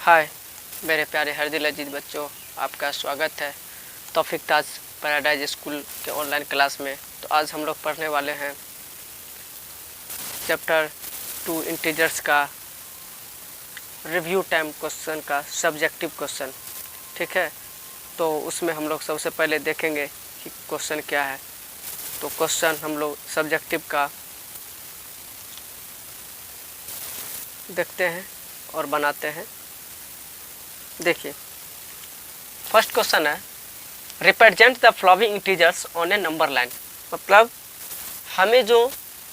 हाय मेरे प्यारे हर दिल अजीज बच्चों, आपका स्वागत है तौफीक ताज पैराडाइज स्कूल के ऑनलाइन क्लास में। तो आज हम लोग पढ़ने वाले हैं चैप्टर 2 इंटीजर्स का रिव्यू टाइम क्वेश्चन का सब्जेक्टिव क्वेश्चन। ठीक है, तो उसमें हम लोग सबसे पहले देखेंगे कि क्वेश्चन क्या है। तो क्वेश्चन हम लोग सब्जेक्टिव का देखते हैं और बनाते हैं। देखिए, फर्स्ट क्वेश्चन है represent the following integers on A number line. मतलब हमें जो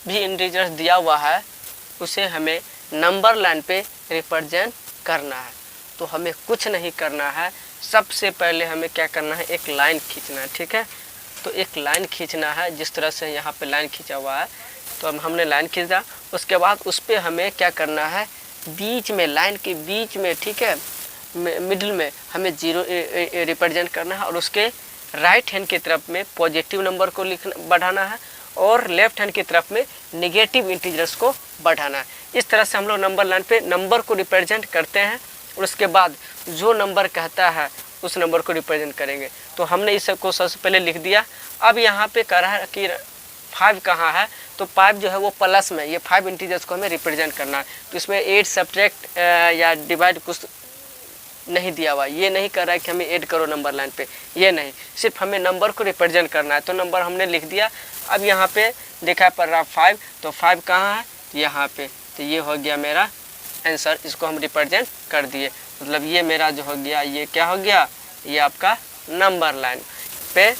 भी इंटीजर्स दिया हुआ है उसे हमें नंबर लाइन पे रिप्रेजेंट करना है। तो हमें कुछ नहीं करना है, सबसे पहले हमें क्या करना है, एक लाइन खींचना है। ठीक है, तो एक लाइन खींचना है, जिस तरह से यहाँ पे लाइन खींचा हुआ है। तो अब हमने लाइन खींचा, उसके बाद उस पर हमें क्या करना है, बीच में लाइन के बीच में, ठीक है, मिडिल में हमें 0 रिप्रेजेंट करना है और उसके राइट हैंड की तरफ में पॉजिटिव नंबर को बढ़ाना है और लेफ्ट हैंड की तरफ में नेगेटिव इंटीजर्स को बढ़ाना है। इस तरह से हम लोग नंबर लाइन पे नंबर को रिप्रेजेंट करते हैं और उसके बाद जो नंबर कहता है उस नंबर को रिप्रेजेंट करेंगे। तो हमने इसको सबसे पहले लिख दिया। अब यहाँ पे कह रहा है कि 5 कहाँ है, तो 5 जो है वो प्लस में, ये 5 इंटीजर्स को हमें रिप्रेजेंट करना है। तो इसमें 8 सब्ट्रैक्ट या डिवाइड कुछ नहीं दिया हुआ, ये नहीं कर रहा है कि हमें ऐड करो नंबर लाइन पे, ये नहीं, सिर्फ हमें नंबर को रिप्रेजेंट करना है। तो नंबर हमने लिख दिया। अब यहाँ पे देखा पड़ रहा 5, तो 5 कहाँ है, यहाँ पे। तो ये हो गया मेरा आंसर, इसको हम रिप्रेजेंट कर दिए। मतलब ये मेरा जो हो गया, ये क्या हो गया, ये आपका नंबर लाइन पे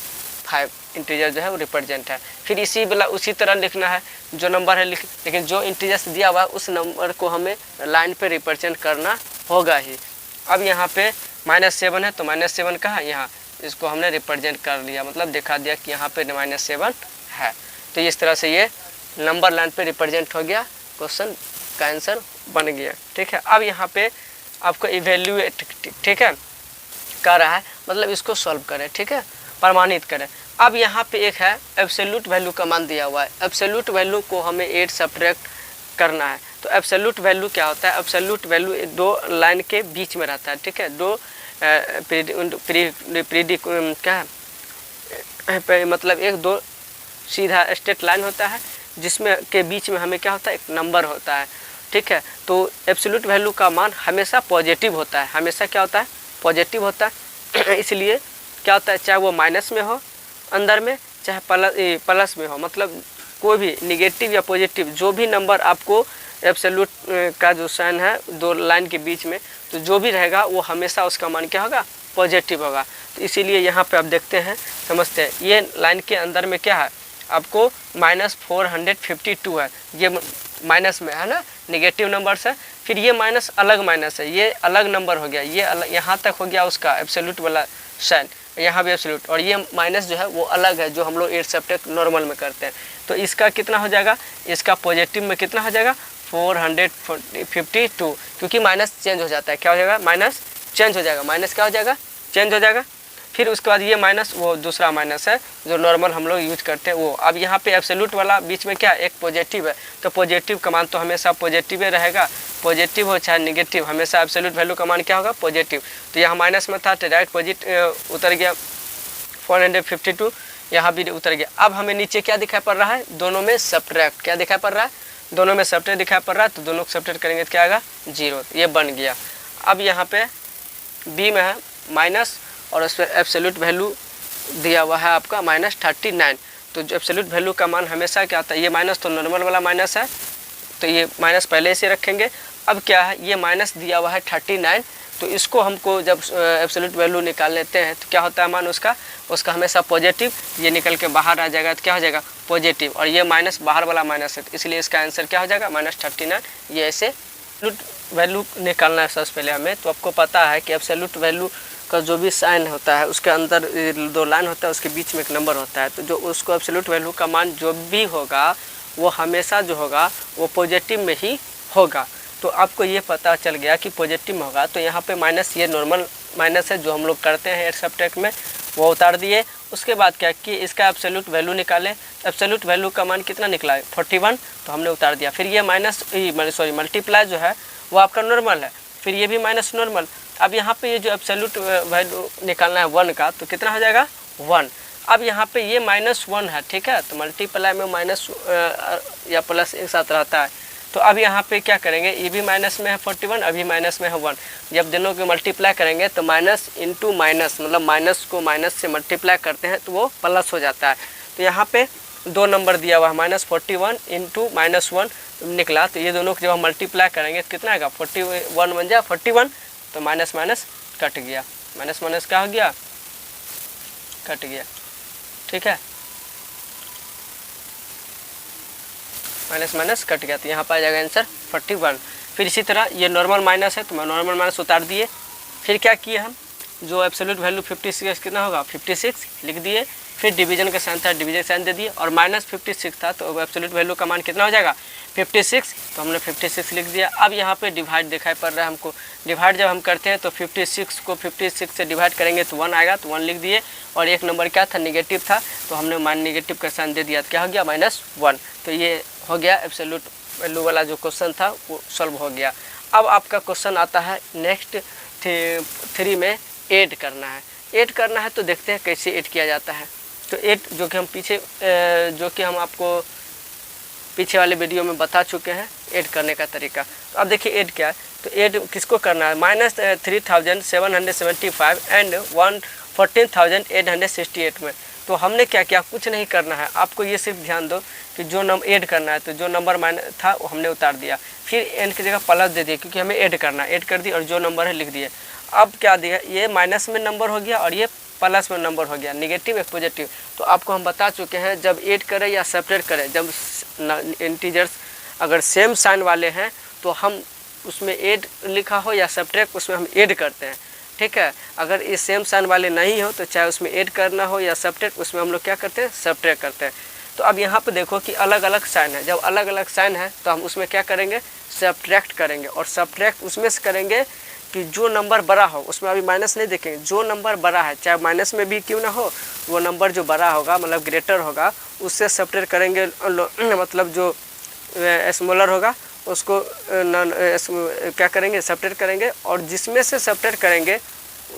5 इंटीजर जो है वो रिप्रेजेंट है। फिर उसी तरह लिखना है जो नंबर है लेकिन जो इंटीजर्स दिया हुआ है उस नंबर को हमें लाइन पे रिप्रेजेंट करना होगा ही। अब यहाँ पे -7 है, तो -7 कहाँ, यहाँ, इसको हमने रिप्रेजेंट कर लिया, मतलब दिखा दिया कि यहाँ पे -7 है। तो इस तरह से ये नंबर लाइन पे रिप्रेजेंट हो गया, क्वेश्चन का आंसर बन गया। ठीक है, अब यहाँ पे आपको इवेल्यूएट, ठीक है, कर रहा है, मतलब इसको सॉल्व करें, ठीक है, प्रमाणित करें। अब यहाँ पे एक है एब्सोल्यूट वैल्यू का मान दिया हुआ है। एब्सोल्यूट वैल्यू को हमें 8 सब्ट्रैक्ट करना है। तो एब्सोल्यूट वैल्यू क्या होता है, एब्सोल्यूट वैल्यू 2 लाइन के बीच में रहता है। ठीक है, 2 क्या है, मतलब 1-2 सीधा स्ट्रेट लाइन होता है जिसमें के बीच में हमें क्या होता है, एक नंबर होता है। ठीक है, तो एब्सोल्यूट वैल्यू का मान हमेशा पॉजिटिव होता है, हमेशा क्या होता है, पॉजिटिव होता है। इसलिए क्या होता है, चाहे वो माइनस में हो अंदर में, चाहे प्लस में हो, मतलब कोई भी निगेटिव या पॉजिटिव जो भी नंबर आपको एब्सोल्यूट का जो साइन है 2 लाइन के बीच में, तो जो भी रहेगा वो हमेशा उसका मान क्या होगा, पॉजिटिव होगा। तो इसीलिए यहाँ पे आप देखते हैं, समझते हैं, ये लाइन के अंदर में क्या है, आपको -452 है, ये माइनस में है ना, निगेटिव नंबर है। फिर ये माइनस अलग माइनस है, ये अलग नंबर हो गया, ये अलग, यहाँ तक हो गया उसका एब्सोल्यूट वाला साइन, यहाँ भी एब्सोल्यूट, और ये माइनस जो है वो अलग है, जो हम लोग 8 सब्ट्रैक्ट नॉर्मल में करते हैं। तो इसका कितना हो जाएगा, इसका पॉजिटिव में कितना हो जाएगा, 452, क्योंकि माइनस चेंज हो जाता है, क्या हो जाएगा, माइनस चेंज हो जाएगा, माइनस क्या हो जाएगा, चेंज हो जाएगा। फिर उसके बाद ये माइनस, वो दूसरा माइनस है जो नॉर्मल हम लोग यूज करते हैं वो। अब यहाँ पे एब्सोल्यूट वाला बीच में क्या, एक पॉजिटिव है, तो पॉजिटिव का मान तो हमेशा पॉजिटिव ही रहेगा, पॉजिटिव हो चाहे निगेटिव, हमेशा एब्सोल्यूट वैल्यू का मान क्या होगा, पॉजिटिव। तो यहाँ माइनस में था तो डायरेक्ट पॉजिटिव उतर गया, 452 यहाँ भी उतर गया। अब हमें नीचे क्या दिखाई पड़ रहा है, दोनों में सब्ट्रैक्ट, क्या दिखाई पड़ रहा है, दोनों में सब्ट्रैक्ट दिखाई पड़ रहा है, तो दोनों को सब्ट्रैक्ट करेंगे तो क्या आएगा, 0, ये बन गया। अब यहाँ पे बी में है माइनस और उस पर एब्सोल्यूट वैल्यू दिया हुआ है आपका -39। तो जो एब्सोल्यूट वैल्यू का मान हमेशा क्या आता है, ये माइनस तो नॉर्मल वाला माइनस है, तो ये माइनस पहले से रखेंगे। अब क्या है, ये माइनस दिया हुआ है 39, तो इसको हमको जब एब्सोल्यूट वैल्यू निकाल लेते हैं तो क्या होता है मान उसका हमेशा पॉजिटिव, ये निकल के बाहर आ जाएगा तो क्या हो जाएगा, पॉजिटिव, और ये माइनस बाहर वाला माइनस है, तो इसलिए इसका आंसर क्या हो जाएगा, -39। ये ऐसे एब्सोल्यूट वैल्यू निकालना है सबसे पहले हमें। तो आपको पता है कि एब्सोल्यूट वैल्यू का जो भी साइन होता है उसके अंदर 2 लाइन होता है, उसके बीच में एक नंबर होता है, तो जो उसको एब्सोल्यूट वैल्यू का मान जो भी होगा वो हमेशा जो होगा वो पॉजिटिव में ही होगा। तो आपको ये पता चल गया कि पॉजिटिव में होगा। तो यहाँ पे माइनस, ये नॉर्मल माइनस है जो हम लोग करते हैं 8 सब्ट्रैक्ट में, वो उतार दिए। उसके बाद क्या कि इसका एब्सोल्यूट वैल्यू निकालें, एब्सोल्यूट वैल्यू का मान कितना निकला है 41, तो हमने उतार दिया। फिर ये मल्टीप्लाई जो है वो आपका नॉर्मल है, फिर ये भी माइनस नॉर्मल। अब यहाँ पे ये जो एब्सोल्यूट वैल्यू निकालना है 1 का, तो कितना हो जाएगा 1। अब यहाँ पे ये -1 है, ठीक है, तो मल्टीप्लाई में माइनस या प्लस एक साथ रहता है। तो अब यहाँ पे क्या करेंगे, ये भी माइनस में है 41, अभी माइनस में है 1। जब दोनों को मल्टीप्लाई करेंगे तो माइनस इंटू माइनस, मतलब माइनस को माइनस से मल्टीप्लाई करते हैं तो वो प्लस हो जाता है। तो यहाँ पे 2 नंबर दिया हुआ है, -41 इंटू -1 निकला। तो ये दोनों को जब हम मल्टीप्लाई करेंगे तो कितना आएगा, 41 बन जाए 41, तो माइनस माइनस कट गया, माइनस माइनस क्या हो गया, कट गया, ठीक है, माइनस माइनस कट गया। तो यहाँ पर आ जाएगा आंसर 41। फिर इसी तरह ये नॉर्मल माइनस है, तो मैं नॉर्मल माइनस उतार दिए। फिर क्या किए हम, जो एब्सोल्यूट वैल्यू 56 कितना होगा 56 लिख दिए। फिर डिवीजन का साइन था, डिवीजन साइन दे दिए, और -56 था, तो एब्सोल्यूट वैल्यू का मान कितना हो जाएगा 56, तो हमने 56 लिख दिया। अब यहाँ पे डिवाइड दिखाई पड़ रहा है हमको। डिवाइड जब हम करते हैं तो 56 को 56 से डिवाइड करेंगे तो 1 आएगा, तो 1 लिख दिए। और एक नंबर क्या था, निगेटिव था, तो हमने मान निगेटिव का साइन दे दिया, तो क्या हो गया -1। तो ये हो गया एब्सोल्यूट वैल्यू वाला जो क्वेश्चन था वो सॉल्व हो गया। अब आपका क्वेश्चन आता है नेक्स्ट 3 में ऐड करना है। ऐड करना है तो देखते हैं कैसे ऐड किया जाता है। तो ऐड जो कि हम हम आपको पीछे वाले वीडियो में बता चुके हैं ऐड करने का तरीका। तो अब देखिए ऐड क्या है, तो ऐड किसको करना है, -3775 एंड 114,868 में। तो हमने क्या किया, कुछ नहीं करना है, आपको ये सिर्फ ध्यान दो कि जो नंबर ऐड करना है, तो जो नंबर माइनस था वो हमने उतार दिया, फिर एन की जगह प्लस दे दिया क्योंकि हमें ऐड करना है, ऐड कर दी और जो नंबर है लिख दिए। अब क्या दिया, ये माइनस में नंबर हो गया और ये प्लस में नंबर हो गया, नेगेटिव एक पॉजिटिव। तो आपको हम बता चुके हैं जब ऐड करें या सेपरेट करें, जब इंटीजर्स अगर सेम साइन वाले हैं तो हम उसमें ऐड लिखा हो या सेपरेट उसमें हम ऐड करते हैं, ठीक है। अगर ये सेम साइन वाले नहीं हो तो चाहे उसमें ऐड करना हो या सब्ट्रैक्ट, उसमें हम लोग क्या करते हैं, सब्ट्रैक्ट करते हैं। तो अब यहाँ पे देखो कि अलग अलग साइन है, जब अलग अलग साइन है तो हम उसमें क्या करेंगे, सब्ट्रैक्ट करेंगे। और सब्ट्रैक्ट उसमें से करेंगे कि जो नंबर बड़ा हो, उसमें अभी माइनस नहीं देखेंगे, जो नंबर बड़ा है चाहे माइनस में भी क्यों ना हो, वो नंबर जो बड़ा होगा मतलब ग्रेटर होगा उससे सब्ट्रैक्ट करेंगे, मतलब जो स्मॉलर होगा उसको क्या करेंगे, सब्ट्रैक्ट करेंगे, और जिसमें से सब्ट्रैक्ट करेंगे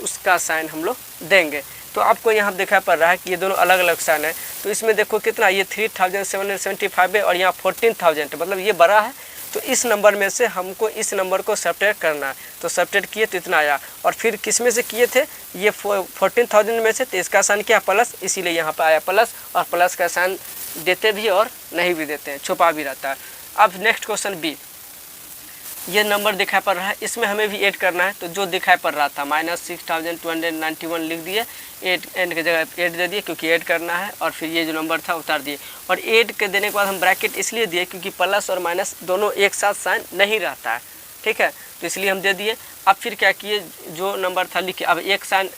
उसका साइन हम लोग देंगे। तो आपको यहाँ दिखाई पड़ रहा है कि ये दोनों अलग अलग साइन है। तो इसमें देखो कितना, ये 3775 है और यहाँ 14,000, मतलब ये बड़ा है। तो इस नंबर में से हमको इस नंबर को सब्ट्रैक्ट करना है, तो सब्ट्रैक्ट किए तो इतना आया। और फिर किस में से किए थे, ये 14,000 में से, तो इसका साइन क्या प्लस, इसीलिए यहाँ पर आया प्लस। और प्लस का साइन देते भी और नहीं भी देते हैं, छुपा भी रहता है। अब नेक्स्ट क्वेश्चन बी, ये नंबर दिखाई पड़ रहा है, इसमें हमें भी ऐड करना है। तो जो दिखाई पड़ रहा था -6291 लिख दिए, ऐड एंड की जगह ऐड दे दिए क्योंकि ऐड करना है, और फिर ये जो नंबर था उतार दिए। और ऐड के देने के बाद हम ब्रैकेट इसलिए दिए क्योंकि प्लस और माइनस दोनों एक साथ साइन नहीं रहता है, ठीक है, तो इसलिए हम दे दिए। अब फिर क्या किए, जो नंबर था लिखिए। अब एक साइन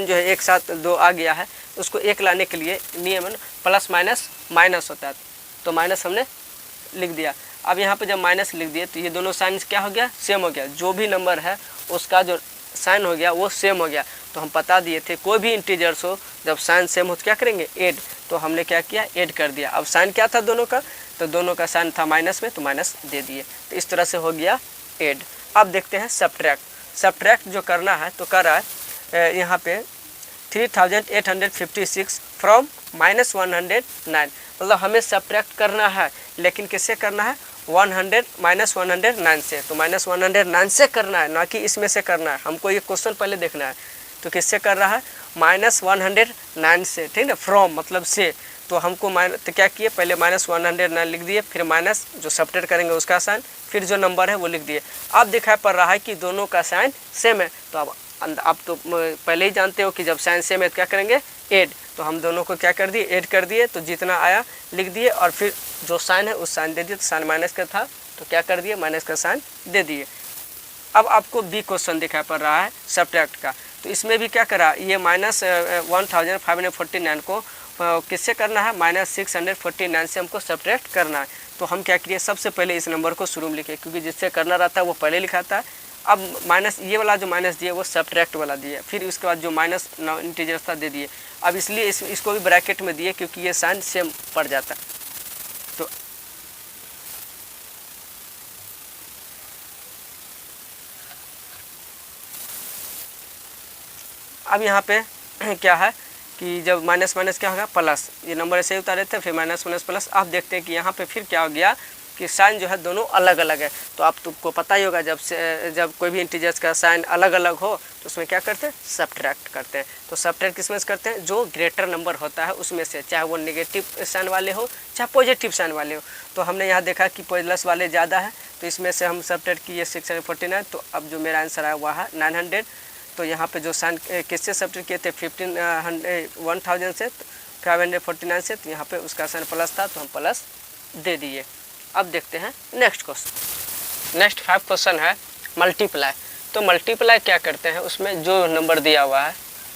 जो है एक साथ दो आ गया है, उसको एक लाने के लिए नियम प्लस माइनस माइनस होता है, तो माइनस हमने लिख दिया। अब यहाँ पे जब माइनस लिख दिए तो ये दोनों साइन क्या हो गया, सेम हो गया, जो भी नंबर है उसका जो साइन हो गया वो सेम हो गया। तो हम बता दिए थे कोई भी इंटीजर्स हो जब साइन सेम हो तो क्या करेंगे, ऐड। तो हमने क्या किया, ऐड कर दिया। अब साइन क्या था दोनों का, तो दोनों का साइन था माइनस में, तो माइनस दे दिए। तो इस तरह से हो गया ऐड। अब देखते हैं सब्ट्रैक्ट। सब्ट्रैक्ट जो करना है तो कर रहा है यहाँ पे 3856 फ्रॉम -109, मतलब हमें सब्ट्रैक्ट करना है, लेकिन किससे करना है, -109 से। तो -109 से करना है, ना कि इसमें से करना है। हमको ये क्वेश्चन पहले देखना है। तो किससे कर रहा है, -109 से, ठीक है, फ्रॉम मतलब से। तो हमको तो क्या किए, पहले -109 लिख दिए, फिर माइनस जो सब्ट्रैक्ट करेंगे उसका साइन, फिर जो नंबर है वो लिख दिए। अब दिखाई पड़ रहा है कि दोनों का साइन सेम है। तो अब आप तो पहले ही जानते हो कि जब साइन सेम है तो क्या करेंगे, ऐड। तो हम दोनों को क्या कर दिए, ऐड कर दिए। तो जितना आया लिख दिए, और फिर जो साइन है उस साइन दे दिए। तो साइन माइनस का था तो क्या कर दिए, माइनस का साइन दे दिए। अब आपको बी क्वेश्चन दिखाई पड़ रहा है सब्ट्रैक्ट का। तो इसमें भी क्या करा, ये -1549 को किससे करना है, -649 से हमको सब्ट्रैक्ट करना है। तो हम क्या करिए, सबसे पहले इस नंबर को शुरू में लिखे, क्योंकि जिससे करना रहता है वो पहले लिखाता है। अब माइनस ये वाला जो माइनस दिए वो सब्ट्रैक्ट वाला दिए, फिर उसके बाद जो माइनस इंटीजर्स था दे दिए। अब इसलिए इसको भी ब्रैकेट में दिए क्योंकि ये साइन सेम पड़ जाता है। तो अब यहाँ पे क्या है कि जब माइनस माइनस क्या होगा प्लस, ये नंबर ऐसे ही उतारे थे, फिर माइनस माइनस प्लस। आप देखते हैं कि यहाँ पे फिर क्या हो गया कि साइन जो है दोनों अलग अलग है। तो आप तुमको पता ही होगा जब कोई भी इंटीजर्स का साइन अलग अलग हो तो उसमें क्या करते हैं, सब्ट्रैक्ट करते हैं। तो सब्ट्रैक्ट किस में से करते हैं, जो ग्रेटर नंबर होता है उसमें से, चाहे वो नेगेटिव साइन वाले हो चाहे पॉजिटिव साइन वाले हो। तो हमने यहाँ देखा कि प्लस वाले ज़्यादा है, तो इसमें से हम सब्ट्रैक्ट किए 649। तो अब जो मेरा आंसर आया वह है 900। तो यहाँ पे जो साइन किससे सब्ट्रैक्ट किए थे 1000 से, 549 से, तो यहाँ पे उसका साइन प्लस था तो हम प्लस दे दिए। अब देखते हैं नेक्स्ट क्वेश्चन। नेक्स्ट 5 क्वेश्चन है मल्टीप्लाई। तो मल्टीप्लाई क्या करते हैं, उसमें जो नंबर दिया हुआ है,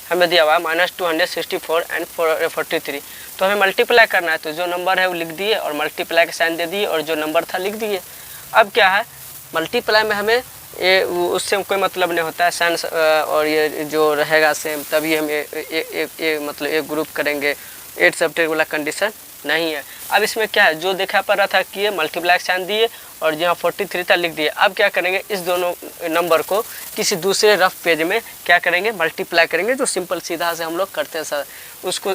हमें दिया हुआ है -264 एंड 43। तो हमें मल्टीप्लाई करना है, तो जो नंबर है वो लिख दिए और मल्टीप्लाई का साइन दे दिए और जो नंबर था लिख दिए। अब क्या है, मल्टीप्लाई में हमें ये उससे कोई मतलब नहीं होता है, साइन और ये जो रहेगा सेम, तभी हम मतलब एक ग्रुप करेंगे। 8 सब्ट्रैक्ट वाला कंडीशन नहीं है। अब इसमें क्या है, जो देखा पड़ रहा था कि ये मल्टीप्लाई साइन दिए और जहाँ 43 था लिख दिए। अब क्या करेंगे, इस दोनों नंबर को किसी दूसरे रफ पेज में क्या करेंगे, मल्टीप्लाई करेंगे। जो सिंपल सीधा से हम लोग करते हैं सर, उसको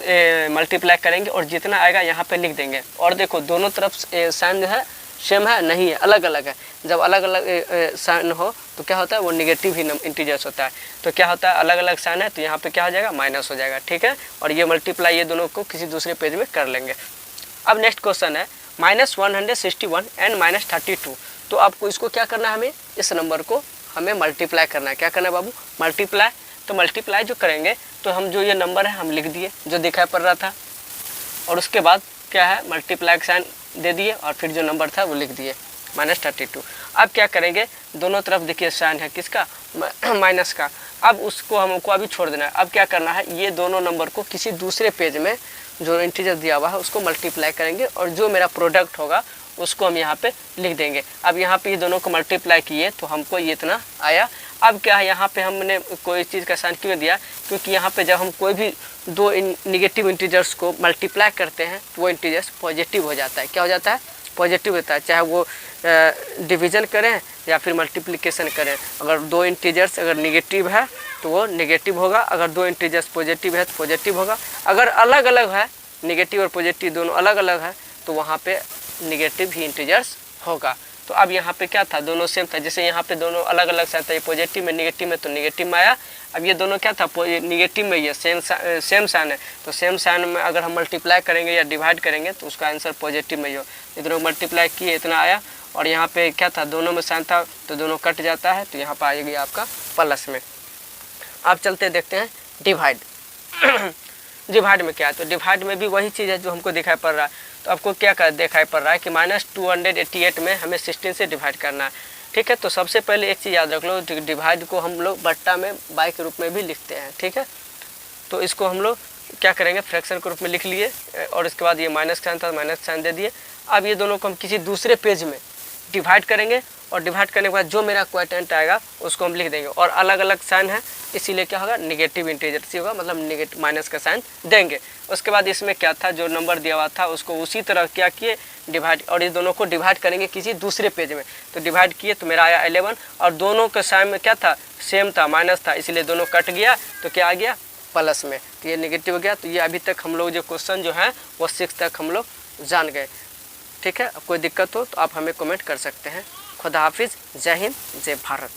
मल्टीप्लाई करेंगे और जितना आएगा यहाँ पे लिख देंगे। और देखो दोनों तरफ साइन जो है सेम है, नहीं है, अलग अलग है। जब अलग अलग साइन हो तो क्या होता है, वो निगेटिव ही इंटीजर्स होता है। तो क्या होता है, अलग अलग साइन है तो यहाँ पे क्या हो जाएगा, माइनस हो जाएगा। ठीक है, और ये मल्टीप्लाई ये दोनों को किसी दूसरे पेज में कर लेंगे। अब नेक्स्ट क्वेश्चन है -161 एंड -32। तो आपको इसको क्या करना है, हमें इस नंबर को हमें मल्टीप्लाई करना है। क्या करना है बाबू, मल्टीप्लाई। तो मल्टीप्लाई जो करेंगे तो हम जो ये नंबर है हम लिख दिए जो दिखाई पड़ रहा था, और उसके बाद क्या है, मल्टीप्लाई का साइन दे दिए और फिर जो नंबर था वो लिख दिए -32। अब क्या करेंगे, दोनों तरफ देखिए साइन है किसका, माइनस का। अब उसको हमको अभी छोड़ देना है। अब क्या करना है, ये दोनों नंबर को किसी दूसरे पेज में जो इंटीजर दिया हुआ है उसको मल्टीप्लाई करेंगे और जो मेरा प्रोडक्ट होगा उसको हम यहाँ पे लिख देंगे। अब यहाँ पे ये दोनों को मल्टीप्लाई किए तो हमको ये इतना आया। अब क्या है, यहाँ पे हमने कोई चीज़ का साइन क्यों दिया, क्योंकि यहाँ पे जब हम कोई भी दो निगेटिव इंटीजर्स को मल्टीप्लाई करते हैं तो वो इंटीजर्स पॉजिटिव हो जाता है। क्या हो जाता है, पॉजिटिव होता है। चाहे वो डिवीज़न करें या फिर मल्टीप्लिकेशन करें। अगर दो इंटीजर्स अगर निगेटिव है तो वो नेगेटिव होगा, अगर दो इंटीजर्स पॉजिटिव है तो पॉजिटिव होगा। अगर अलग अलग है, निगेटिव और पॉजिटिव दोनों अलग अलग है, तो वहाँ पे निगेटिव ही इंटीजर्स होगा। तो अब यहाँ पे क्या था, दोनों सेम था। जैसे यहाँ पे दोनों अलग अलग साइन था, ये पॉजिटिव में निगेटिव में, तो निगेटिव में आया। अब ये दोनों क्या था, निगेटिव में, ये सेम साइन है, तो सेम साइन में अगर हम मल्टीप्लाई करेंगे या डिवाइड करेंगे तो उसका आंसर पॉजिटिव में ही हो। ये दोनों मल्टीप्लाई किए इतना आया, और यहाँ पे क्या था, दोनों में साइन था तो दोनों कट जाता है, तो यहाँ पर आएगी आपका प्लस में। आप चलते देखते हैं डिवाइड। डिवाइड में क्या है, तो डिवाइड में भी वही चीज़ है जो हमको दिखाई पड़ रहा है। तो आपको क्या दिखाई पड़ रहा है कि -288 में हमें 16 से डिवाइड करना है। ठीक है, तो सबसे पहले एक चीज़ याद रख लो, डिवाइड को हम लोग बट्टा में बाई के रूप में भी लिखते हैं। ठीक है, तो इसको हम लोग क्या करेंगे, फ्रैक्शन के रूप में लिख लिए और इसके बाद ये माइनस साइन था, माइनस साइन दे दिए। अब ये दोनों को हम किसी दूसरे पेज में डिवाइड करेंगे और डिवाइड करने के बाद जो मेरा क्वोटिएंट आएगा उसको हम लिख देंगे। और अलग अलग साइन है इसीलिए क्या होगा, निगेटिव इंटीजर सी होगा, मतलब निगेटिव माइनस का साइन देंगे। उसके बाद इसमें क्या था, जो नंबर दिया हुआ था उसको उसी तरह क्या किए, डिवाइड, और इस दोनों को डिवाइड करेंगे किसी दूसरे पेज में। तो डिवाइड किए तो मेरा आया 11, और दोनों के साइन में क्या था, सेम था, माइनस था, इसलिए दोनों कट गया तो क्या आ गया, प्लस में। तो ये निगेटिव हो गया। तो ये अभी तक हम लोग जो क्वेश्चन जो है वो 6 तक हम लोग जान गए। ठीक है, अब कोई दिक्कत हो तो आप हमें कमेंट कर सकते हैं। खुदा हाफिज़, जय हिंद, जय भारत।